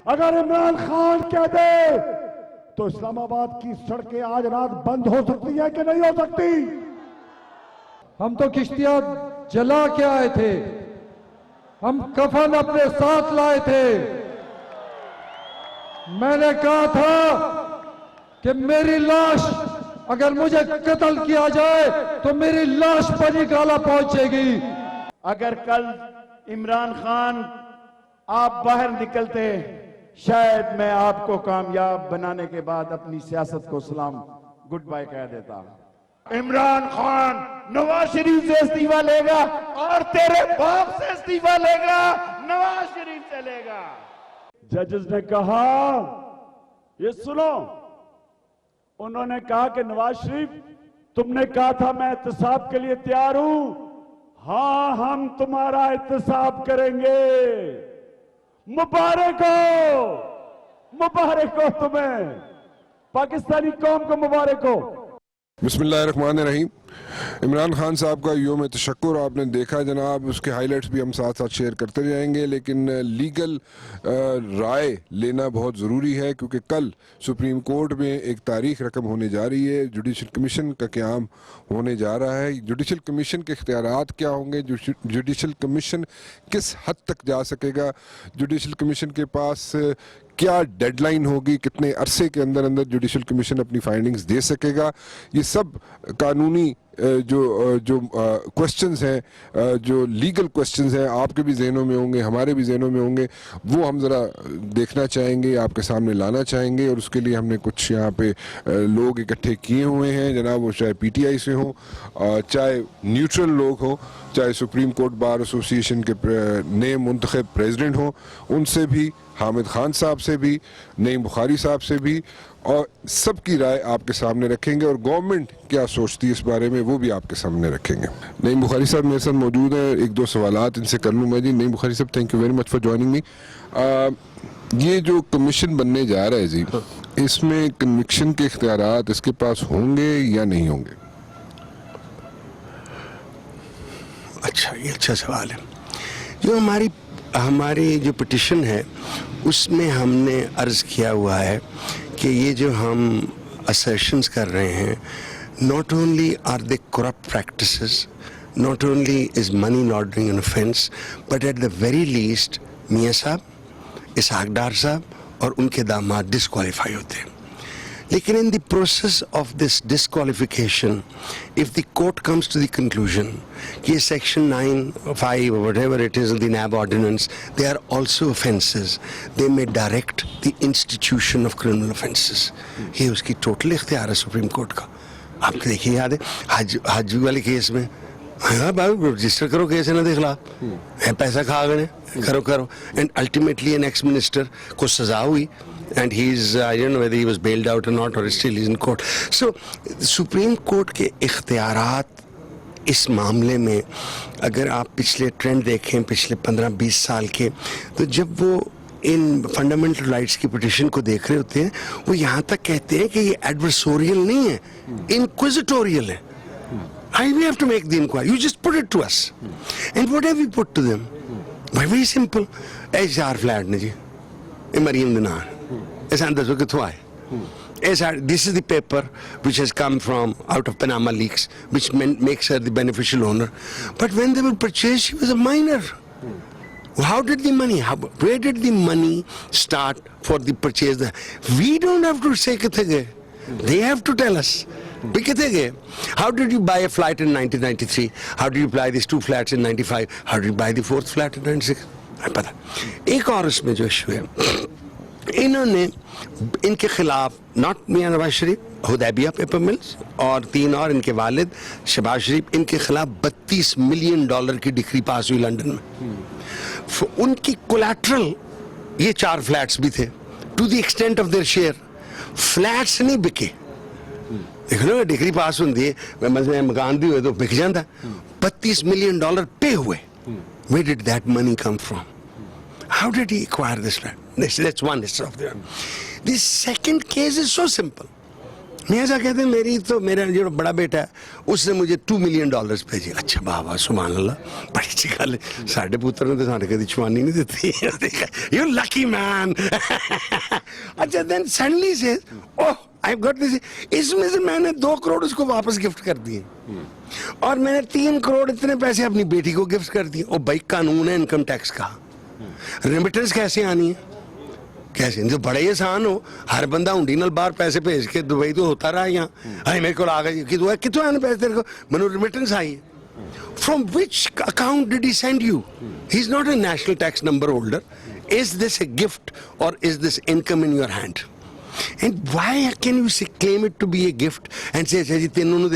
اگر عمران خان کہہ دے تو اسلام آباد کی سڑکیں آج رات بند ہو سکتی ہیں کہ نہیں ہو سکتی؟ ہم تو کشتیاں جلا کے آئے تھے، ہم کفن اپنے ساتھ لائے تھے۔ میں نے کہا تھا کہ میری لاش اگر مجھے قتل کیا جائے تو میری لاش پر ہی گالا پہنچے گی۔ اگر کل عمران خان آپ باہر نکلتے، شاید میں آپ کو کامیاب بنانے کے بعد اپنی سیاست کو سلام گڈ بائی کہہ دیتا۔ عمران خان نواز شریف سے استعفیٰ لے گا اور تیرے باپ سے استعفیٰ لے گا، نواز شریف سے لے گا۔ ججز نے کہا، یہ سنو، انہوں نے کہا کہ نواز شریف تم نے کہا تھا میں احتساب کے لیے تیار ہوں، ہاں ہم تمہارا احتساب کریں گے۔ مبارک ہو تمہیں، پاکستانی قوم کو مبارک ہو۔ بسم اللہ الرحمن الرحیم۔ عمران خان صاحب کا یوم تشکر آپ نے دیکھا جناب، اس کے ہائی لائٹس بھی ہم ساتھ ساتھ شیئر کرتے جائیں گے، لیکن لیگل رائے لینا بہت ضروری ہے کیونکہ کل سپریم کورٹ میں ایک تاریخ رقم ہونے جا رہی ہے، جوڈیشل کمیشن کا قیام ہونے جا رہا ہے۔ جوڈیشل کمیشن کے اختیارات کیا ہوں گے، جوڈیشل کمیشن کس حد تک جا سکے گا، جوڈیشل کمیشن کے پاس کیا ڈیڈ لائن ہوگی، کتنے عرصے کے اندر اندر جوڈیشل کمیشن اپنی فائنڈنگز دے سکے گا، یہ سب قانونی جو کوسچنز ہیں، جو لیگل کوسچنز ہیں، آپ کے بھی ذہنوں میں ہوں گے، ہمارے بھی ذہنوں میں ہوں گے، وہ ہم ذرا دیکھنا چاہیں گے، آپ کے سامنے لانا چاہیں گے، اور اس کے لیے ہم نے کچھ یہاں پہ لوگ اکٹھے کیے ہوئے ہیں جناب، وہ چاہے پی ٹی آئی سے ہوں، چاہے نیوٹرل لوگ ہوں، چاہے سپریم کورٹ بار ایسوسی ایشن کے نئے منتخب پریزیڈنٹ ہوں، ان سے بھی، حامد خان صاحب سے بھی، نعیم بخاری صاحب سے بھی، اور سب کی رائے آپ کے سامنے رکھیں گے، اور گورنمنٹ کیا سوچتی ہے اس بارے میں وہ بھی آپ کے سامنے رکھیں گے۔ نعیم بخاری صاحب میرے ساتھ موجود ہیں، ایک دو سوالات ان سے کر لوں میں جی۔ نعیم بخاری صاحب، thank you very much for joining me. یہ جو کمیشن بننے جا رہا ہے جی، اس میں کنوکشن کے اختیارات اس کے پاس ہوں گے یا نہیں ہوں گے؟ اچھا، یہ اچھا سوال ہے۔ جو ہماری جو پٹیشن ہے اس میں ہم نے عرض کیا ہوا ہے کہ یہ جو ہم assertions کر رہے ہیں، not only are they corrupt practices, not only is money laundering an offense, but at the very least میاں صاحب، اسحاق ڈار صاحب اور ان کے داماد ڈسکوالیفائی ہوتے ہیں۔ لیکن in the process of this disqualification, if the court comes to the conclusion کہ section 9, 5 or whatever it is in the NAB ordinance, they are also offences, they may direct the institution of criminal offences۔ یہ اس کی total اختیار ہے supreme court کا۔ آپ کو دیکھیے، یاد ہے حج والے کیس میں، ہاں بھائی رجسٹر کرو کیس ہے نا دے خلاف، پیسہ کھا گئے کرو، and ultimately an ex minister کو سزا ہوئی، and I don't know whether he was bailed out or not, or still he's in court. So supreme court کے اختیارات اس معاملے میں اگر آپ پچھلے ٹرینڈ دیکھیں پچھلے 15-20 سال کے، تو جب وہ ان فنڈامنٹل رائٹس کی پٹیشن کو دیکھ رہے ہوتے ہیں، وہ یہاں تک کہتے ہیں کہ یہ ایڈورسوریل نہیں ہے، انکوزیٹوریل ہے۔ We have to make the inquiry. You just put it to us. And what have we put to them? Very simple. HR flat نے جی، مریم دنار، ایسا اندازو کہ تو آئے۔ This is the paper which has come from out of Panama leaks, which makes her the beneficial owner. But when they were purchased, she was a minor. How did the money, where did the money start for the purchase? We don't have to say کتے گئے، they have to tell us. بھی کتے گئے؟ How did you buy a flat in 1993? How did you buy these 2 flats in 95? How did you buy the 4th flat in 96? پتا۔ ایک اور اس میں جو ایشو ہے، انہوں نے ان کے خلاف not Mian Nawaz Sharif, Hudaybiyyah paper mills اور 3 اور ان کے والد شہباز شریف، ان کے خلاف $32 ملین کی ڈگری پاس ہوئی لنڈن میں۔ ان کی کولیٹرل یہ 4 فلیٹس بھی تھے، to the extent of their share. Flats نہیں بکے، دیکھ لو ڈگری پاس ہوتی ہے، مکان بھی ہوئے تو بک جاتا ہے۔ $32 ملین پے ہوئے۔ Where did that money come from? How did he acquire this land? That's one of them. The second case is so simple. میاں صاحب کہتے ہیں میرا جو بڑا بیٹا ہے اس نے مجھے $2 million بھیجے. اچھا بابا سبحان اللہ, بڑی اچھی گل ہے. ساڈے پتر نے تو ساڈے کدی چوانی نہیں دیتی. You lucky man. اچھا then suddenly says oh I got this. اس میں سے میں نے 2 crore اس کو واپس گفٹ کر دیے اور میں نے 3 crore اتنے پیسے اپنی بیٹی کو گفٹ کر دیے. اور بھائی قانون ہے انکم ٹیکس کا, ریمیٹنس کیسے آنی ہے, کیسے جو بڑے آسان ہو. ہر بندہ ہنڈی نال باہر پیسے بھیج کے دبئی تو ہوتا رہا یہاں. ارے میرے کو آ گئی کتوں آنے پیسے تیرے کو, منو ریمیٹنس آئی ہے. From which account did he send you? He is not a national tax number holder. Is this a gift or is this income in your hand? And why can you claim it to be a gift and say جی تینوں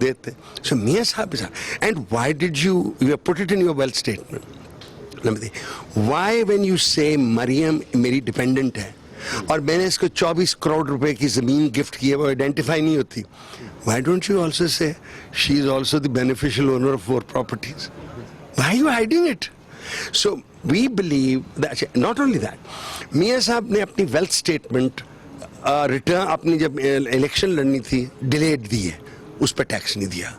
دیتے. So Mian Sahib and why did you put it in your wealth statement? Why when you say Maryam میری dependent ہے اور میں نے اس کو 24 crore روپے کی زمین گفٹ کی ہے, وہ آئیڈینٹیفائی نہیں ہوتی, why don't you also say she is also the beneficial owner of 4 properties? Why you hiding it? So we believe not only that, میاں صاحب نے اپنی ویلتھ اسٹیٹمنٹ ریٹرن اپنی جب الیکشن لڑنی تھی ڈیلیٹ دی ہے, اس پہ ٹیکس نہیں دیا.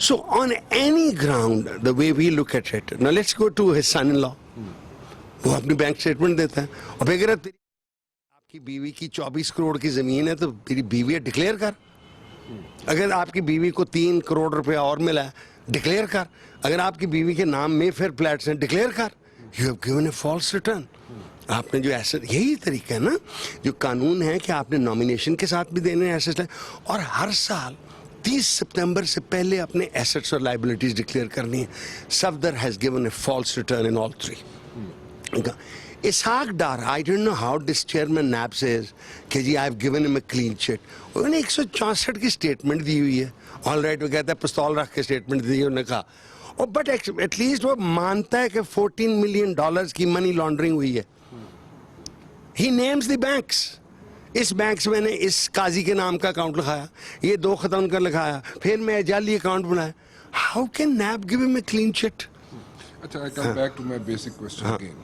So on any ground, the way we look at it, now let's go to his son-in-law. وہ اپنی بینک اسٹیٹمنٹ دیتا ہے اور پھر اگر آپ کی بیوی کی 24 crore کی زمین ہے تو میری بیوی ہے ڈکلیئر کر. اگر آپ کی بیوی کو 3 crore روپیہ اور ملا ہے ڈکلیئر کر. اگر آپ کی بیوی کے نام میں پھر فلیٹس ہیں ڈکلیئر کر. You have given a false return. آپ نے جو ایسٹ, یہی طریقہ ہے نا جو قانون ہے کہ آپ نے نامینیشن کے ساتھ بھی دینے ایسٹ, اور ہر سال 30 سپتمبر سے پہلے اپنے ایسٹس اور لائبلٹیز ڈکلیئر کرنی ہے. Safdar has given a false return in all 3. Ishaq Dar, I don't know how this chairman NAB says کہ جی I have given him a clean چٹ. انہوں نے 164 کی اسٹیٹمنٹ دی ہوئی ہے. آل رائٹ, وہ کہتا ہے پستول رکھ کے اسٹیٹمنٹ دی, انہوں نے کہا. اور بٹ ایٹ لیسٹ وہ مانتا ہے کہ $14 million کی منی لانڈرنگ ہوئی ہے. He names the banks. اس بینک سے میں نے اس قاضی کے نام کا اکاؤنٹ لکھایا, یہ 2 ختم کر لکھایا, پھر میں جعلی اکاؤنٹ بنایا. ہاؤ کین نیب گیو ہم اے کلین چٹ؟ اچھا, I come back to my basic question again.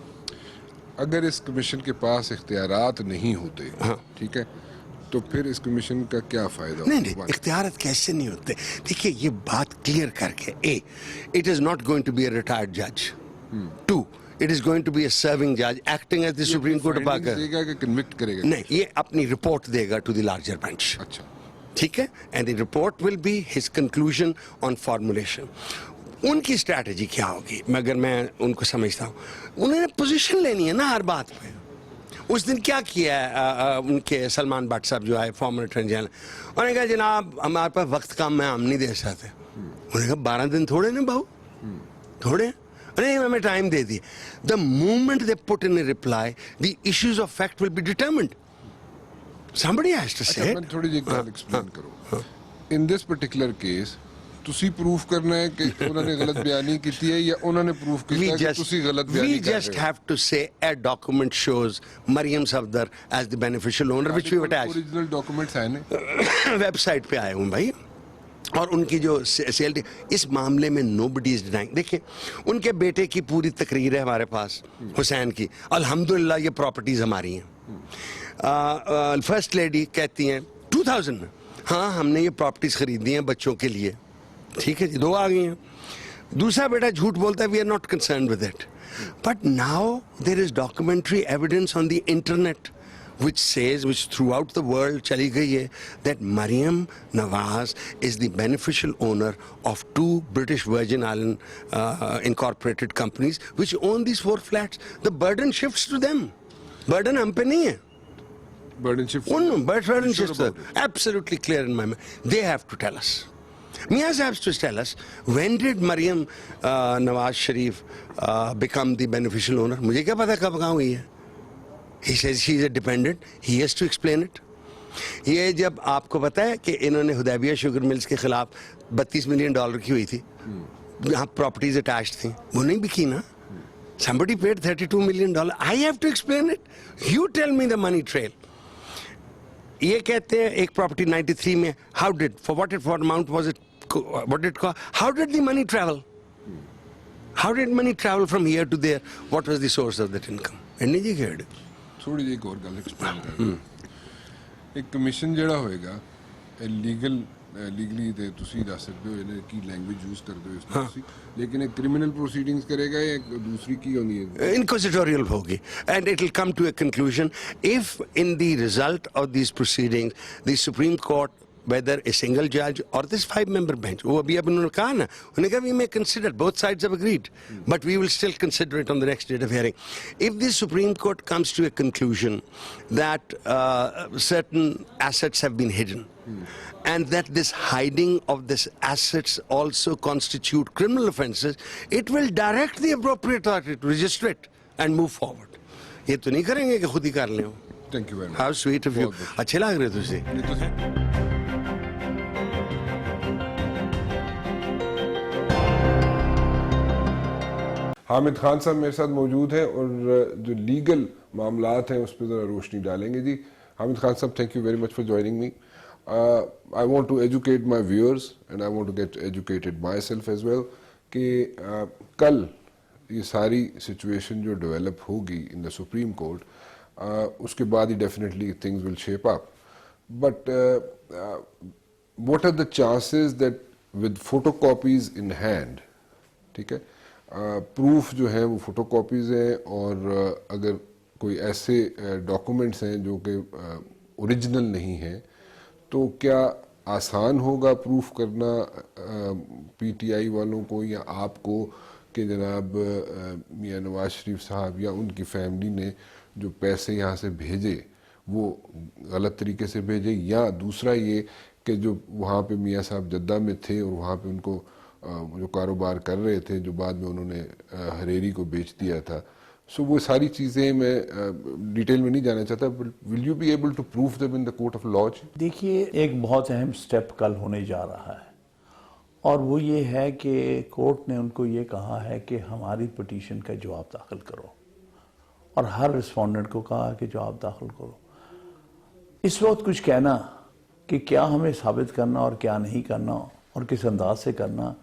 اگر اس کمیشن کے پاس اختیارات نہیں ہوتے, ٹھیک ہے, تو پھر اس کمیشن کا کیا فائدہ؟ نہیں, اختیارات کیسے نہیں ہوتے؟ دیکھیے یہ بات کلیئر کر کے, a it is not going to be a retired جج. 2 it is going to be a serving judge acting as the Supreme Court of Pakistan. نہیں, یہ اپنی رپورٹ دے گا to the larger bench. اچھا, ٹھیک ہے, and the report will be his conclusion on formulation. ان کی اسٹریٹجی کیا ہوگی مگر میں ان کو سمجھتا ہوں, انہوں نے پوزیشن لینی ہے نا ہر بات پہ. اس دن کیا کیا ہے ان کے سلمان بٹ صاحب جو آئے فارمر اٹارنی جنرل, انہوں نے کہا جناب ہمارے پاس وقت کم ہے, ہم نہیں دے سکتے. انہوں نے کہا 12 دن تھوڑے نا بہو, تھوڑے, نہیں ہمیں time they the. The moment they put in a reply, the issues of fact will be determined. Somebody has to say it. تھوڑی جی گل ایکسپلین کرو. In this particular case, تسی پروف کرنا ہے کہ انہوں نے غلط بیانی کی ہے یا انہوں نے پروف کیا ہے کہ تسی غلط بیانی کر رہے We just have to say a document shows Maryam Safdar as the beneficial owner, which we attach. Original documents ہیں نا ویب سائٹ پہ آئے ہوں بھائی, اور ان کی جو سیلٹی اس معاملے میں نو بڈی از ڈینائنگ. دیکھیں ان کے بیٹے کی پوری تقریر ہے ہمارے پاس, حسین کی, الحمدللہ یہ پراپرٹیز ہماری ہیں. فرسٹ لیڈی کہتی ہیں 2000 میں ہاں ہم نے یہ پراپرٹیز خریدی ہیں بچوں کے لیے, ٹھیک ہے جی, 2 آ گئی ہیں. دوسرا بیٹا جھوٹ بولتا ہے we are not concerned with it. But now there is documentary evidence on the internet which says, which throughout the world چلی گئی ہے, that Maryam Nawaz is the beneficial owner of 2 British Virgin Island incorporated companies which own these 4 flats. The burden shifts to them. Burden ہم پہ نہیں ہے. burden shifts. Burden shifts. Absolutely clear in my mind. They have to tell us. Mia has to tell us, when did Maryam Nawaz Sharif become the beneficial owner? مجھے کیا پتا کب کہاں ہوئی ہے. He says she is a dependent. He has to explain it. یہ جب آپ کو پتا ہے کہ انہوں نے حدیبیہ شوگر ملز کے خلاف $32 million کی ہوئی تھی, یہاں پراپرٹیز اٹیچ تھیں, وہ نہیں بکی نا. Somebody paid $32 million. I have to explain it. You tell me the money trail. یہ کہتے ہیں ایک پراپرٹی 93 میں, how did, for what amount was it, what did it cost? How did the money travel? How did money travel from here to there? What was the source of that income? اینی جی کھیڑ تھوڑی جی ایک اور گل explain کر. ایک commission جڑا ہوئے گا لیگلی تے تسی دس سکتے ہو یعنی کی لینگویج یوز کرتے ہو اس میں تسی لیکن ایک کرمنل پروسیڈنگز کرے گا یا دوسری کی ہونی ہے Inquisitorial hogi, and it will come to a conclusion if in the result of these proceedings the Supreme Court, whether a single judge or this 5-member bench, وہ ابھی اب انہوں نے کہا نا, انہوں نے کہا we may consider, both sides have agreed, but we will still consider it on the next date of hearing. If the Supreme Court comes to a conclusion that certain assets have been hidden, and that this hiding of this assets also constitute criminal offences, it will direct the appropriate authority to register it and move forward. یہ تو نہیں کریں گے کہ خود ہی کر لیں. Thank you very much. How sweet of you. اچھے لگ رہے تجھے. حامد خان صاحب میرے ساتھ موجود ہیں اور جو لیگل معاملات ہیں اس پہ ذرا روشنی ڈالیں گے. جی حامد خان صاحب, thank you very much for joining me. I want to educate my viewers and I want to get educated myself as well کہ کل یہ ساری سچویشن جو ڈیولپ ہوگی in the Supreme Court اس کے بعد ہی definitely things will shape up. But what are the chances that with photocopies in hand, ٹھیک ہے, پروف جو ہیں وہ فوٹو کاپیز ہیں اور اگر کوئی ایسے ڈاکومنٹس ہیں جو کہ اوریجنل نہیں ہیں تو کیا آسان ہوگا پروف کرنا پی ٹی آئی والوں کو یا آپ کو کہ جناب میاں نواز شریف صاحب یا ان کی فیملی نے جو پیسے یہاں سے بھیجے وہ غلط طریقے سے بھیجے, یا دوسرا یہ کہ جو وہاں پہ میاں صاحب جدہ میں تھے اور وہاں پہ ان کو جو کاروبار کر رہے تھے جو بعد میں انہوں نے ہریری کو بیچ دیا تھا. سو وہ ساری چیزیں میں ڈیٹیل میں نہیں جانا چاہتا. Will you be able to proof them in the court of law? دیکھیے ایک بہت اہم سٹیپ کل ہونے جا رہا ہے اور وہ یہ ہے کہ کورٹ نے ان کو یہ کہا ہے کہ ہماری پٹیشن کا جواب داخل کرو اور ہر رسپونڈنٹ کو کہا کہ جواب داخل کرو. اس وقت کچھ کہنا کہ کیا ہمیں ثابت کرنا اور کیا نہیں کرنا اور کس انداز سے کرنا,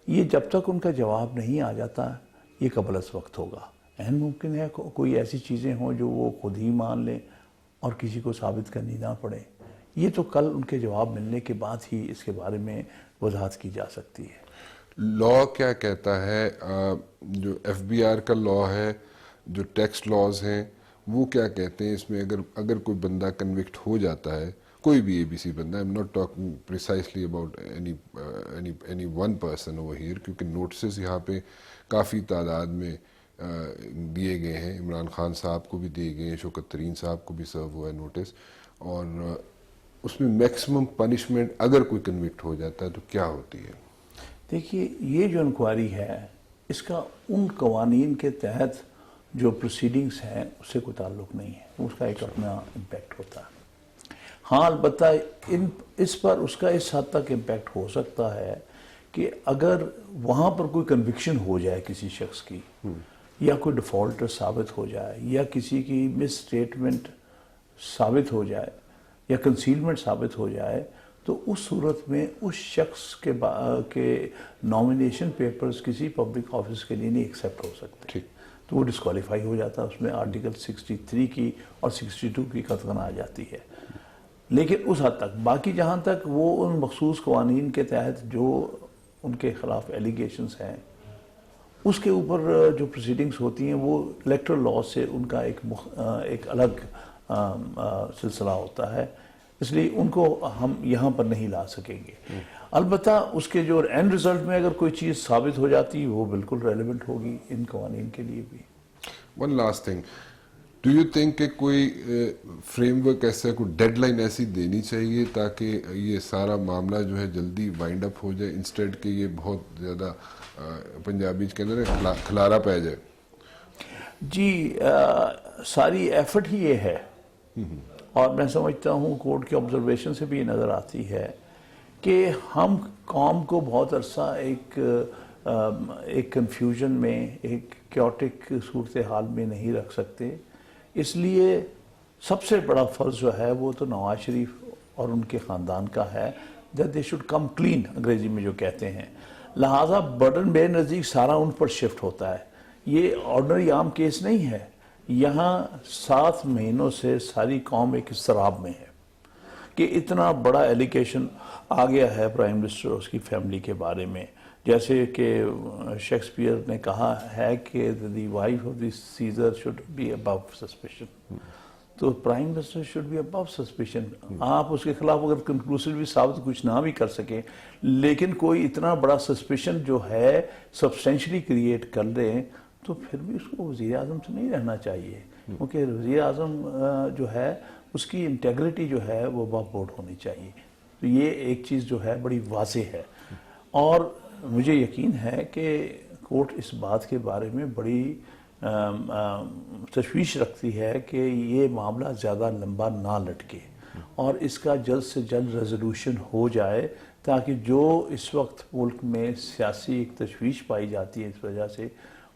یہ جب تک ان کا جواب نہیں آ جاتا یہ قبل از وقت ہوگا. ممکن ہے کوئی ایسی چیزیں ہوں جو وہ خود ہی مان لیں اور کسی کو ثابت کرنی نہ پڑے. یہ تو کل ان کے جواب ملنے کے بعد ہی اس کے بارے میں وضاحت کی جا سکتی ہے. لا کیا کہتا ہے, جو ایف بی آر کا لا ہے, جو ٹیکس لاز ہیں وہ کیا کہتے ہیں اس میں؟ اگر کوئی بندہ کنوکٹ ہو جاتا ہے, کوئی بھی اے بی سی بندہ, I'm not talking precisely about any one person over here, کیونکہ نوٹسز یہاں پہ کافی تعداد میں دیے گئے ہیں. عمران خان صاحب کو بھی دیے گئے ہیں, شوکت ترین صاحب کو بھی سرو ہوا ہے نوٹس, اور اس میں میکسیمم پنشمنٹ اگر کوئی کنوکٹ ہو جاتا ہے تو کیا ہوتی ہے؟ دیکھیے یہ جو انکوائری ہے اس کا ان قوانین کے تحت جو پروسیڈنگز ہیں اس سے کوئی تعلق نہیں ہے, اس کا ایک اپنا امپیکٹ ہوتا ہے. ہاں البتہ اس پر اس کا اس حد تک امپیکٹ ہو سکتا ہے کہ اگر وہاں پر کوئی کنوکشن ہو جائے کسی شخص کی, یا کوئی ڈیفالٹر ثابت ہو جائے, یا کسی کی مس اسٹیٹمنٹ ثابت ہو جائے, یا کنسیلمنٹ ثابت ہو جائے, تو اس صورت میں اس شخص کے نامینیشن پیپرز کسی پبلک آفس کے لیے نہیں ایکسیپٹ ہو سکتے, تو وہ ڈسکوالیفائی ہو جاتا ہے. اس میں آرٹیکل 63 کی اور 62 کی قطعاً آ جاتی ہے. لیکن اس حد تک باقی جہاں تک وہ ان مخصوص قوانین کے تحت جو ان کے خلاف ایلیگیشنز ہیں اس کے اوپر جو پروسیڈنگز ہوتی ہیں وہ الیکٹرل لا سے ان کا ایک الگ سلسلہ ہوتا ہے, اس لیے ان کو ہم یہاں پر نہیں لا سکیں گے. البتہ اس کے جو اینڈ رزلٹ میں اگر کوئی چیز ثابت ہو جاتی وہ بالکل ریلیونٹ ہوگی ان قوانین کے لیے بھی. One last thing, do you think کہ کوئی فریم ورک ایسا, کوئی ڈیڈ لائن ایسی دینی چاہیے تاکہ یہ سارا معاملہ جو ہے جلدی وائنڈ اپ ہو جائے, انسٹیڈ کہ یہ بہت زیادہ پنجابی کے اندر کھلارا پہ جائے؟ جی ساری ایفرٹ ہی یہ ہے, اور میں سمجھتا ہوں کورٹ کے آبزرویشن سے بھی یہ نظر آتی ہے کہ ہم قوم کو بہت عرصہ ایک کنفیوژن میں, ایک کیوٹک صورتحال میں نہیں رکھ سکتے. اس لیے سب سے بڑا فرض جو ہے وہ تو نواز شریف اور ان کے خاندان کا ہے, that they should come clean انگریزی میں جو کہتے ہیں. لہٰذا برڈن میرے نزدیک سارا ان پر شفٹ ہوتا ہے. یہ آرڈنری عام کیس نہیں ہے. یہاں 7 مہینوں سے ساری قوم ایک اضطراب میں ہے. کہ اتنا بڑا ایلیگیشن آ گیا ہے پرائم منسٹر اور اس کی فیملی کے بارے میں. جیسے کہ شیکسپیئر نے کہا ہے کہ the wife of the Caesar should be above suspicion. تو prime minister should be above suspicion. آپ اس کے خلاف اگر کنکلوسیولی ثابت کچھ نہ بھی کر سکیں لیکن کوئی اتنا بڑا سسپیشن جو ہے سبسٹینشلی کریٹ کر دیں تو پھر بھی اس کو وزیر اعظم سے نہیں رہنا چاہیے, کیونکہ وزیر اعظم جو ہے اس کی انٹیگریٹی جو ہے وہ ابو بورڈ ہونی چاہیے. تو یہ ایک چیز جو ہے بڑی واضح ہے, اور مجھے یقین ہے کہ کورٹ اس بات کے بارے میں بڑی تشویش رکھتی ہے کہ یہ معاملہ زیادہ لمبا نہ لٹکے اور اس کا جلد سے جلد ریزولوشن ہو جائے, تاکہ جو اس وقت ملک میں سیاسی ایک تشویش پائی جاتی ہے اس وجہ سے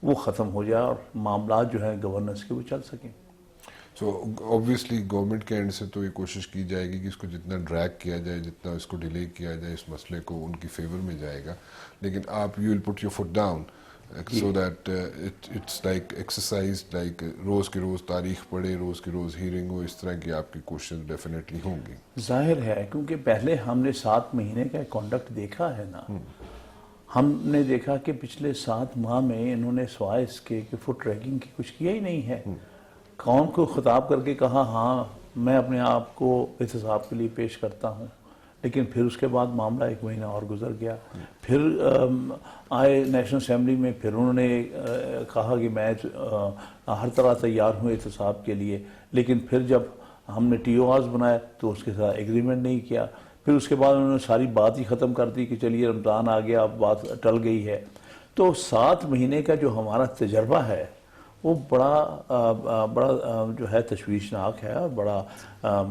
وہ ختم ہو جائے اور معاملات جو ہیں گورننس کے وہ چل سکیں. سو آبویسلی گورنمنٹ کے اینڈ سے تو یہ کوشش کی جائے گی کہ اس کو جتنا ڈریگ کیا جائے, جتنا اس کو ڈیلے کیا جائے, اس مسئلے کو ان کی فیور میں جائے گا. لیکن آپ you will put your foot down so that it's like exercise, like روز کے روز تاریخ پڑھے, روز کے روز ہیرنگ ہو, اس طرح کی آپ کی کوششیں ڈیفینیٹلی ہوں گی. ظاہر ہے, کیونکہ پہلے ہم نے 7 مہینے کا کانڈکٹ دیکھا ہے نا. ہم نے دیکھا کہ پچھلے 7 ماہ میں انہوں نے سوائے اس کے کہ فٹ ریگنگ کی کچھ کیا ہی نہیں ہے. قوم کو خطاب کر کے کہا ہاں میں اپنے آپ کو احتساب کے لیے پیش کرتا ہوں, لیکن پھر اس کے بعد معاملہ 1 مہینہ اور گزر گیا. پھر آئے نیشنل اسمبلی میں, پھر انہوں نے کہا کہ میں ہر طرح تیار ہوں احتساب کے لیے, لیکن پھر جب ہم نے ٹی او آرز بنایا تو اس کے ساتھ ایگریمنٹ نہیں کیا. پھر اس کے بعد انہوں نے ساری بات ہی ختم کر دی کہ چلیے رمضان آ گیا, اب بات ٹل گئی ہے. تو 7 مہینے کا جو ہمارا تجربہ ہے وہ بڑا جو ہے تشویشناک ہے اور بڑا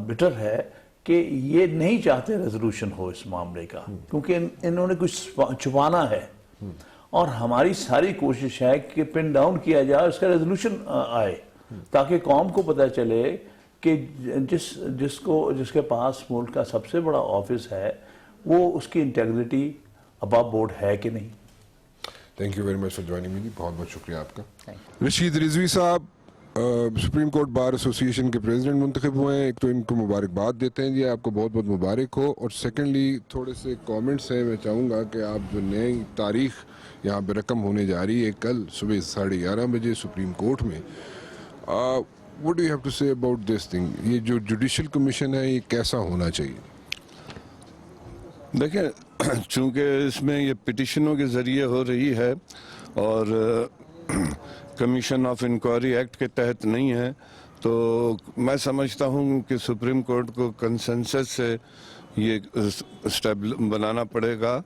بٹر ہے کہ یہ نہیں چاہتے ریزولوشن ہو اس معاملے کا, کیونکہ انہوں نے کچھ چھپانا ہے. اور ہماری ساری کوشش ہے کہ پن ڈاؤن کیا جائے, اس کا ریزولوشن آئے, تاکہ قوم کو پتہ چلے کہ جس کے پاس ملک کا سب سے بڑا آفس ہے وہ اس کی انٹیگریٹی ابو بورڈ ہے کہ نہیں. Thank you very much for joining me. بہت بہت شکریہ آپ کا. رشید رضوی صاحب سپریم کورٹ بار ایسوسی ایشن کے پریزیڈنٹ منتخب ہوئے ہیں. ایک تو ان کو مبارکباد دیتے ہیں جی, آپ کو بہت بہت مبارک ہو. اور سیکنڈلی تھوڑے سے کامنٹس ہیں, میں چاہوں گا کہ آپ جو نئی تاریخ یہاں پہ رقم ہونے جا رہی ہے کل صبح 11:30 بجے سپریم کورٹ میں, what do you have to say about this thing? یہ جو جوڈیشل کمیشن ہے یہ کیسا ہونا چاہیے؟ دیکھیں, چونکہ اس میں یہ پٹیشنوں کے ذریعے ہو رہی ہے اور کمیشن آف انکوائری ایکٹ کے تحت نہیں ہے, تو میں سمجھتا ہوں کہ سپریم کورٹ کو کنسنسس سے یہ اسٹیپ بنانا پڑے گا,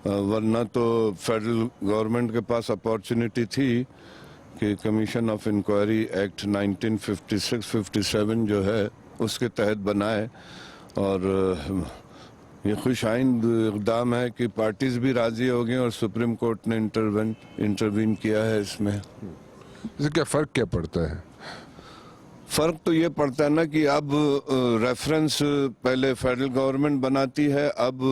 ورنہ تو فیڈرل گورنمنٹ کے پاس اپارچونٹی تھی کہ کمیشن آف انکوائری ایکٹ 1956-57 جو ہے اس کے تحت بنائے, اور یہ خوش آئند اقدام ہے کہ پارٹیز بھی راضی ہو گئیں اور سپریم کورٹ نے انٹروین کیا ہے اس میں. اس سے کیا فرق کیا پڑتا ہے؟ فرق تو یہ پڑتا ہے نا کہ اب ریفرنس پہلے فیڈرل گورنمنٹ بناتی ہے, اب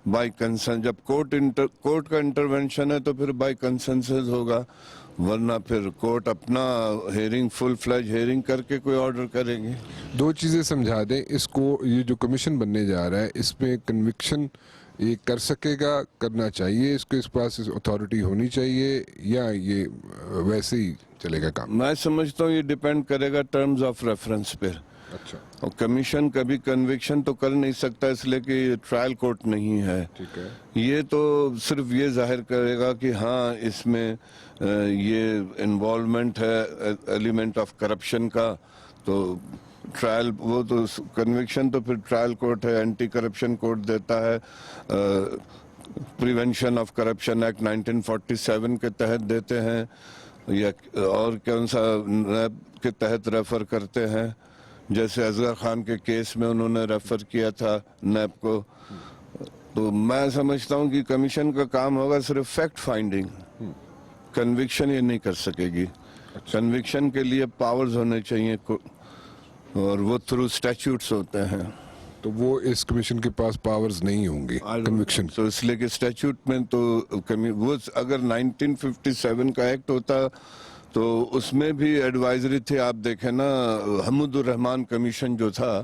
بائی کنسنس, جب کورٹ کا انٹرونشن ہے تو پھر بائی کنسنسس ہوگا, ورنہ پھر کورٹ اپنا ہیئرنگ فل فلیج ہیئرنگ کر کے کوئی آرڈر کریں گے. 2 چیزیں سمجھا دیں اس کو, یہ جو کمیشن بننے جا رہا ہے اس میں کنوکشن یہ کر سکے گا, کرنا چاہیے اس کو, اس پاس اتھارٹی ہونی چاہیے, یا یہ ویسے ہی چلے گا کام؟ میں سمجھتا ہوں یہ ڈیپینڈ کرے گا ٹرمز آف ریفرنس پہ. اچھا, اور کمیشن کبھی کنوکشن تو کر نہیں سکتا اس لیے کہ یہ ٹرائل کورٹ نہیں ہے. ٹھیک ہے, یہ تو صرف یہ ظاہر کرے گا کہ ہاں اس میں یہ انوالومنٹ ہے ایلیمنٹ آف کرپشن کا, تو ٹرائل وہ تو کنوکشن تو پھر ٹرائل کورٹ ہے, اینٹی کرپشن کورٹ دیتا ہے, پریونشن آف کرپشن ایکٹ 1947 کے تحت دیتے ہیں, یا اور کون سا نیب کے تحت ریفر کرتے ہیں, جیسے اصغر خان کے کیس میں انہوں نے ریفر کیا تھا نیب کو. تو میں سمجھتا ہوں کہ کمیشن کا کام ہوگا صرف فیکٹ فائنڈنگ, کنوکشن یہ نہیں کر سکے گی. کنوکشن کے لیے پاورز ہونے چاہیے اور وہ تھرو اسٹیچوٹس ہوتے ہیں, تو وہ اس کمیشن کے پاس پاورز نہیں ہوں گی کنوکشن. تو اس لیے کہ اسٹیچوٹ میں تو وہ اگر 1957 کا ایکٹ ہوتا تو اس میں بھی ایڈوائزری تھی. آپ دیکھیں نا, حمود الرحمان کمیشن جو تھا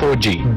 4G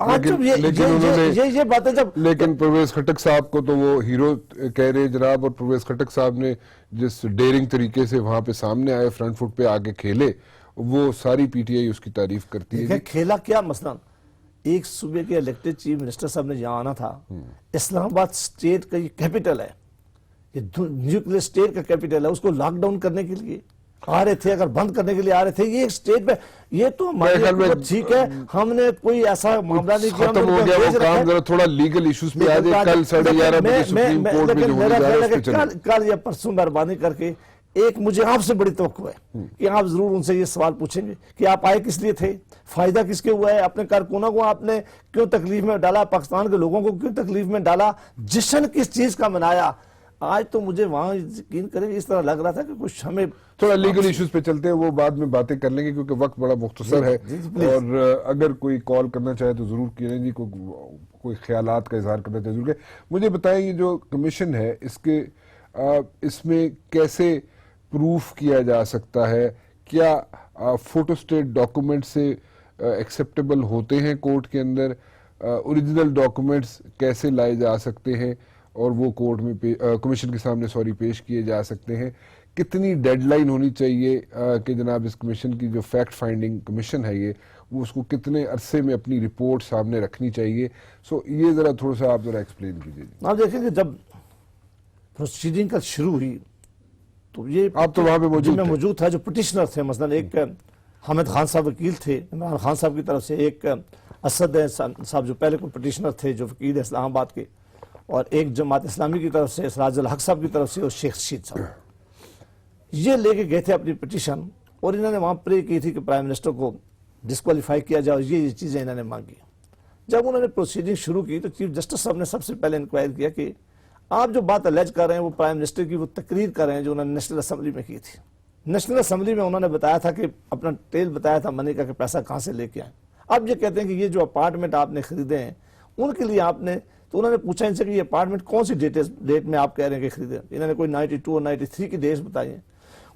آج جب یہ باتیں جب لیکن پرویز خٹک صاحب کو تو وہ ہیرو کہہ رہے جناب, اور پرویز خٹک صاحب نے جس ڈیرنگ طریقے سے وہاں پہ سامنے آئے, فرنٹ فٹ پہ آگے کھیلے, وہ ساری پی ٹی آئی اس کی تعریف کرتی ہے. کھیلا کیا مثلا ایک صوبے کے الیکٹڈ چیف منسٹر صاحب نے یہاں آنا تھا, اسلام آباد اسٹیٹ کا یہ کیپٹل ہے, یہ نیوکلیر اسٹیٹ کا کیپٹل ہے, اس کو لاک ڈاؤن کرنے کے لیے آ رہے تھے, اگر بند کرنے کے لیے آ رہے تھے, یہ اسٹیٹ پہ یہ تو ہماری حکومت ٹھیک ہے, ہم نے کوئی ایسا معاملہ نہیں کیا, ختم ہو گیا وہ کام, ذرا تھوڑا لیگل ایشوز پہ آ جائے. کل 11:30 بجے سپریم کورٹ میں جو ہونے جا رہا ہے اس پہ چلیں. کل یا پرسوں مہربانی کر کے ایک مجھے آپ سے بڑی توقع ہے کہ آپ ضرور ان سے یہ سوال پوچھیں گے کہ آپ آئے کس لیے تھے, فائدہ کس کے ہوا ہے, اپنے کارکنوں کو آپ نے کیوں تکلیف میں ڈالا, پاکستان کے لوگوں کو کیوں تکلیف میں ڈالا, جشن کس چیز کا منایا. آج تو مجھے وہاں یقین کریں اس طرح لگ رہا تھا کہ کچھ ہمیں تھوڑا لیگل ایشوز پہ چلتے ہیں, وہ بعد میں باتیں کر لیں گے کیونکہ وقت بڑا مختصر ہے, اور اگر کوئی کال کرنا چاہے تو ضرور کیجئے جی, کوئی خیالات کا اظہار کرنا چاہے ضرور. مجھے بتائیں یہ جو کمیشن ہے اس میں کیسے پروف کیا جا سکتا ہے, کیا فوٹو اسٹیٹ ڈاکومنٹ سے ایکسیپٹیبل ہوتے ہیں کورٹ کے اندر, اوریجنل ڈاکومنٹس کیسے لائے جا سکتے ہیں اور وہ کورٹ میں کمیشن کے سامنے پیش کیے جا سکتے ہیں, کتنی ڈیڈ لائن ہونی چاہیے کہ جناب اس کمیشن کی جو فیکٹ فائنڈنگ کمیشن ہے یہ, وہ اس کو کتنے عرصے میں اپنی رپورٹ سامنے رکھنی چاہیے. سو یہ ذرا تھوڑا سا آپ ذرا ایکسپلین کیجیے. آپ دیکھیں کہ جب پروسیڈنگ کا شروع ہوئی تو یہ آپ تو وہاں پہ موجود تھا, جو پٹیشنر تھے مثلا ایک حامد خان صاحب وکیل تھے عمران خان صاحب کی طرف سے, ایک اسد صاحب جو پہلے کوئی پٹیشنر تھے جو وکیل ہے اسلام آباد کے, اور ایک جماعت اسلامی کی طرف سے سراج الحق صاحب کی طرف سے, اور شیخ رشید صاحب. یہ لے کے گئے تھے اپنی پٹیشن, اور انہوں نے وہاں پرے کی تھی کہ پرائم منسٹر کو ڈسکوالیفائی کیا جائے, اور یہ چیزیں انہوں نے مانگی. جب انہوں نے پروسیڈنگ شروع کی تو چیف جسٹس صاحب نے سب سے پہلے انکوائر کیا کہ آپ جو بات الیج کر رہے ہیں وہ پرائم منسٹر کی وہ تقریر کر رہے ہیں جو انہوں نے نیشنل اسمبلی میں کی تھی. نیشنل اسمبلی میں انہوں نے بتایا تھا کہ اپنا ٹیل بتایا تھا منی کا کہ پیسہ کہاں سے لے کے آئیں. اب یہ کہتے ہیں کہ یہ جو اپارٹمنٹ آپ نے خریدے ہیں ان کے لیے آپ نے, تو انہوں نے پوچھا ان سے کہ یہ اپارٹمنٹ کون سی ڈیٹ میں آپ کہہ رہے ہیں کہ خریدے. انہوں نے کوئی 92 اور 93 کی ڈیٹس بتائی ہیں.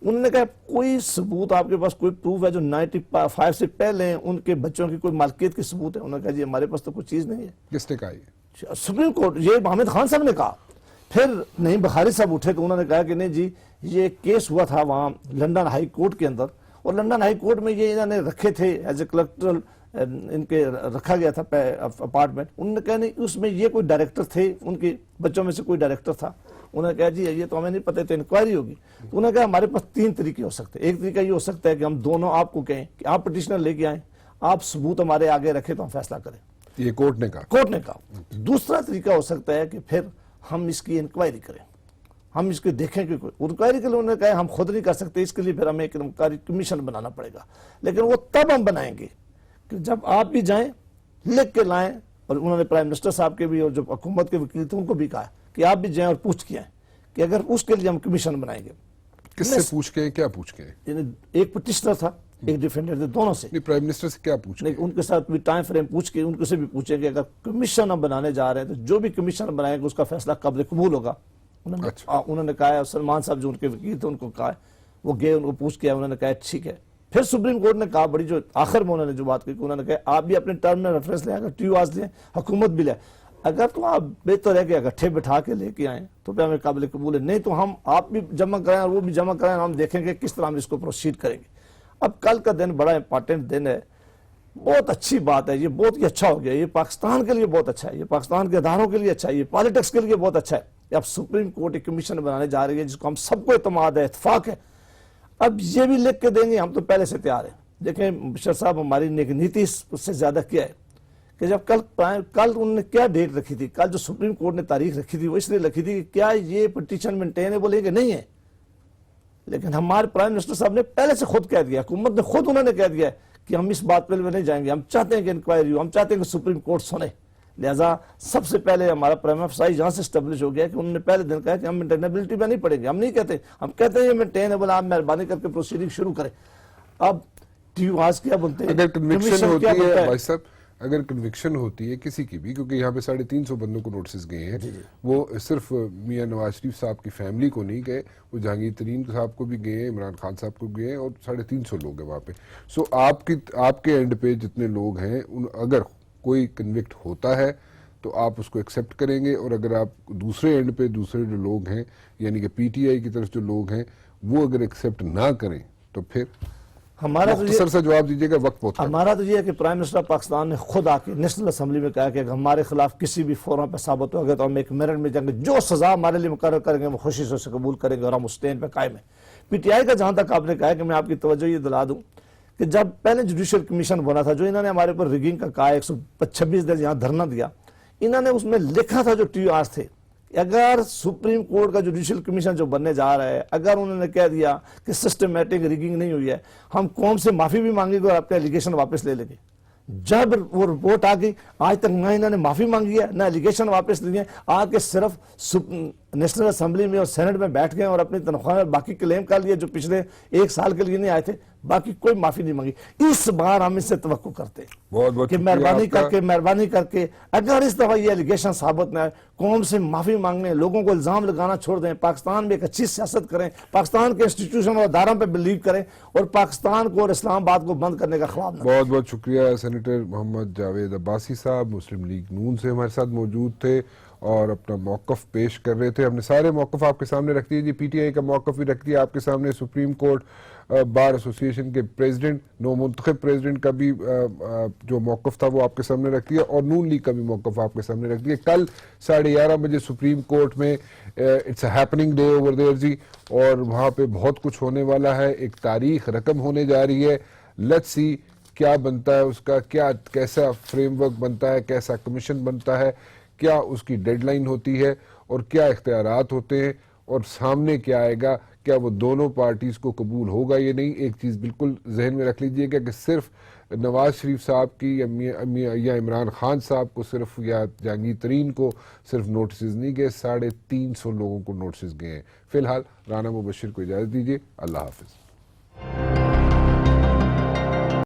انہوں نے کہا کوئی ثبوت آپ کے پاس کوئی پروف ہے جو 95 سے پہلے ہیں ان کے بچوں کی کوئی مالکیت کی ثبوت ہے. انہوں نے کہا جی ہمارے پاس تو کوئی چیز نہیں ہے. کس نے کہا یہ؟ سپریم کورٹ, یہ حامد خان صاحب نے کہا. پھر نہیں بخاری صاحب اٹھے تو انہوں نے کہا کہ نہیں جی یہ ایک کیس ہوا تھا وہاں لنڈن ہائی کورٹ کے اندر, اور لنڈن ہائی کورٹ میں یہ انہوں نے رکھے تھے ایز اے کلیکٹرل, ان کے رکھا گیا تھا اپارٹمنٹ. انہوں نے کہا نہیں اس میں یہ کوئی ڈائریکٹر تھے, ان کے بچوں میں سے کوئی ڈائریکٹر تھا. انہوں نے کہا جی یہ تو ہمیں نہیں پتہ, تو انکوائری ہوگی. تو انہوں نے کہا ہمارے پاس 3 طریقے ہو سکتے ہیں. ایک طریقہ یہ ہو سکتا ہے کہ ہم دونوں آپ کو کہیں کہ آپ پٹیشنر لے کے آئیں, آپ ثبوت ہمارے آگے رکھیں تو ہم فیصلہ کریں. یہ کورٹ نے کہا. دوسرا طریقہ ہو سکتا ہے کہ پھر ہم اس کی انکوائری کریں, ہم اس کو دیکھیں کہ انکوائری کے لیے انہوں نے کہا ہم خود نہیں کر سکتے, اس کے لیے پھر ہمیں ایک انکوائری کمیشن بنانا پڑے گا. لیکن وہ تب ہم بنائیں گے کہ جب آپ بھی جائیں لکھ کے لائیں. اور انہوں نے پرائم منسٹر صاحب کے بھی اور جو حکومت کے وکیل تھے ان کو بھی کہا کہ آپ بھی جائیں اور پوچھ کے آئیں کہ اگر اس کے لیے ہم کمیشن بنائیں گے. کس سے پوچھ کے, کیا پوچھ کے؟ ایک پٹیشنر تھا, ایک ڈیفینڈر تھے, دونوں سے. پرائم منسٹر سے کیا پوچھ کے؟ ان کے ساتھ بھی ٹائم فریم پوچھ کے ان سے بھی پوچھیں کہ اگر کمیشن ہم بنانے جا رہے ہیں تو جو بھی کمیشن بنائیں گے اس کا فیصلہ قبل قبول ہوگا. انہوں نے کہا ہے, سلمان صاحب جو ان کے وکیل تھے ان کو کہا, وہ گئے ان کو پوچھ کے, انہوں نے کہا ٹھیک ہے. پھر سپریم کورٹ نے کہا بڑی جو آخر میں انہوں نے جو بات کی, انہوں نے کہا آپ بھی اپنے ٹرم میں ریفرنس لیں, اگر TORs لیں, حکومت بھی لے, اگر تو آپ بہتر ہے کہ اکٹھے بٹھا کے لے کے آئیں تو پھر ہمیں قابل قبول ہے, نہیں تو ہم آپ بھی جمع کرائیں اور وہ بھی جمع کرائیں, ہم دیکھیں گے کس طرح ہم اس کو پروسیڈ کریں گے. اب کل کا دن بڑا امپارٹنٹ دن ہے, بہت اچھی بات ہے, یہ بہت ہی اچھا ہو گیا, یہ پاکستان کے لیے بہت اچھا ہے, یہ پاکستان کے اداروں کے لیے اچھا ہے, یہ پالیٹکس کے لیے بہت اچھا ہے. اب سپریم کورٹ ایک کمیشن بنانے جا رہی ہے جس کو ہم سب کو اعتماد ہے, اتفاق ہے. اب یہ بھی لکھ کے دیں گے, ہم تو پہلے سے تیار ہیں. دیکھیں بشر صاحب ہماری نیک نیتی اس سے زیادہ کیا ہے کہ جب کل انہوں نے کیا ڈیٹ رکھی تھی, کل جو سپریم کورٹ نے تاریخ رکھی تھی وہ اس لیے رکھی تھی کہ کیا یہ پٹیشن مینٹینیبل ہے کہ نہیں ہے. لیکن ہمارے پرائم منسٹر صاحب نے پہلے سے خود کہہ دیا, حکومت نے خود انہوں نے کہہ دیا کہ ہم اس بات پہ نہیں جائیں گے, ہم چاہتے ہیں کہ انکوائری ہو, ہم چاہتے ہیں کہ سپریم کورٹ سنے. لہٰذا سب سے پہلے ہمارا پرائم افسائی یہاں سے اسٹیبلش ہو گیا کہ انہوں نے پہلے دن کہا کہ ہم مینٹینیبلٹی میں نہیں پڑیں گے, ہم نہیں کہتے, ہم کہتے ہیں یہ مینٹینیبل, آپ مہربانی کر کے پروسیڈنگ شروع کریں. اب TORs کیا بنتے ہیں, اگر کنوکشن ہوتی ہے بھائی صاحب, اگر کنوکشن ہوتی ہے کسی کی بھی, کیونکہ یہاں پہ 350 بندوں کو نوٹسز گئے ہیں, وہ صرف میاں نواز شریف صاحب کی فیملی کو نہیں گئے, وہ جہانگیر ترین صاحب کو بھی گئے ہیں, عمران خان صاحب کو گئے ہیں, اور 350 لوگ ہیں وہاں پہ. سو آپ کے اینڈ پہ جتنے لوگ ہیں, اگر کوئی کنوکٹ ہوتا ہے تو آپ اس کو ایکسیپٹ کریں گے, اور اگر آپ دوسرے اینڈ پہ دوسرے جو لوگ ہیں یعنی کہ پی ٹی آئی کی طرف جو لوگ ہیں وہ اگر ایکسیپٹ نہ کریں تو پھر ہمارا تو مختصر سا جواب دیجیے گا, وقت بہت کم. ہمارا تو یہ ہے کہ پرائم منسٹر آف پاکستان نے خود آ کے نیشنل اسمبلی میں کہا کہ اگر ہمارے خلاف کسی بھی فورم پہ ثابت ہو گیا تو ہم ایک منٹ میں جائیں گے, جو سزا ہمارے لیے مقرر کریں گے وہ خوشی سے اسے قبول کریں گے اور ہم اس اسٹینڈ پہ قائم ہیں. پی ٹی آئی کا جہاں تک آپ نے کہا ہے کہ میں آپ کی توجہ یہ دلا دوں کہ جب پہلے جوڈیشل کمیشن بنا تھا جو انہوں نے ہمارے اوپر ریگنگ کا کہا 126 دن یہاں دھرنا دیا, انہوں نے اس میں لکھا تھا جو ٹی آرز تھے, اگر سپریم کورٹ کا جوڈیشل کمیشن جو بننے جا رہا ہے اگر انہوں نے کہہ دیا کہ سسٹمیٹک ریگنگ نہیں ہوئی ہے, ہم قوم سے معافی بھی مانگیں گے اور اپنے ایلیگیشن واپس لے لیں گے. جب وہ رپورٹ آ گئی آج تک نہ انہوں نے معافی مانگی ہے نہ ایلیگیشن واپس لیے, آ کے صرف نیشنل اسمبلی میں اور سینٹ میں بیٹھ گئے اور اپنی تنخواہ میں باقی کلیم کر لیے جو پچھلے 1 سال کے لیے نہیں آئے تھے, باقی کوئی معافی نہیں مانگی. اس بار ہم اس سے توقع کرتے ہیں کہ مہربانی کر کے اگر اس دفعہ یہ ایلیگیشن ثابت نہ ہے, قوم سے معافی مانگنے, لوگوں کو الزام لگانا چھوڑ دیں, پاکستان میں ایک اچھی سیاست کریں, پاکستان کے انسٹیٹیوشن اور اداروں پہ بلیو کریں اور پاکستان کو اور اسلام آباد کو بند کرنے کا خواب نہ. بہت بہت شکریہ. سینیٹر محمد جاوید عباسی صاحب مسلم لیگ نون سے ہمارے ساتھ موجود تھے اور اپنا موقف پیش کر رہے تھے. ہم نے سارے موقف آپ کے سامنے رکھ دیے جی, پی ٹی آئی کا موقف بھی رکھ دیا آپ کے سامنے, سپریم کورٹ بار ایسوسی ایشن کے پریزیڈنٹ نو منتخب پریزیڈنٹ کا بھی جو موقف تھا وہ آپ کے سامنے رکھ دیا, اور نون لیگ کا بھی موقف آپ کے سامنے رکھ دیا. کل 11:30 بجے سپریم کورٹ میں it's a happening day over there جی, اور وہاں پہ بہت کچھ ہونے والا ہے, ایک تاریخ رقم ہونے جا رہی ہے. لیٹس سی کیا بنتا ہے اس کا, کیسا فریم ورک بنتا ہے, کیسا کمیشن بنتا ہے, کیا اس کی ڈیڈ لائن ہوتی ہے اور کیا اختیارات ہوتے ہیں, اور سامنے کیا آئے گا, کیا وہ دونوں پارٹیز کو قبول ہوگا یہ نہیں. ایک چیز بالکل ذہن میں رکھ لیجئے گا کہ صرف نواز شریف صاحب کی یا عمران خان صاحب کو صرف یا جہانگیر ترین کو صرف نوٹسز نہیں گئے, 350 لوگوں کو نوٹسز گئے ہیں. فی الحال رانا مبشر کو اجازت دیجیے, اللہ حافظ.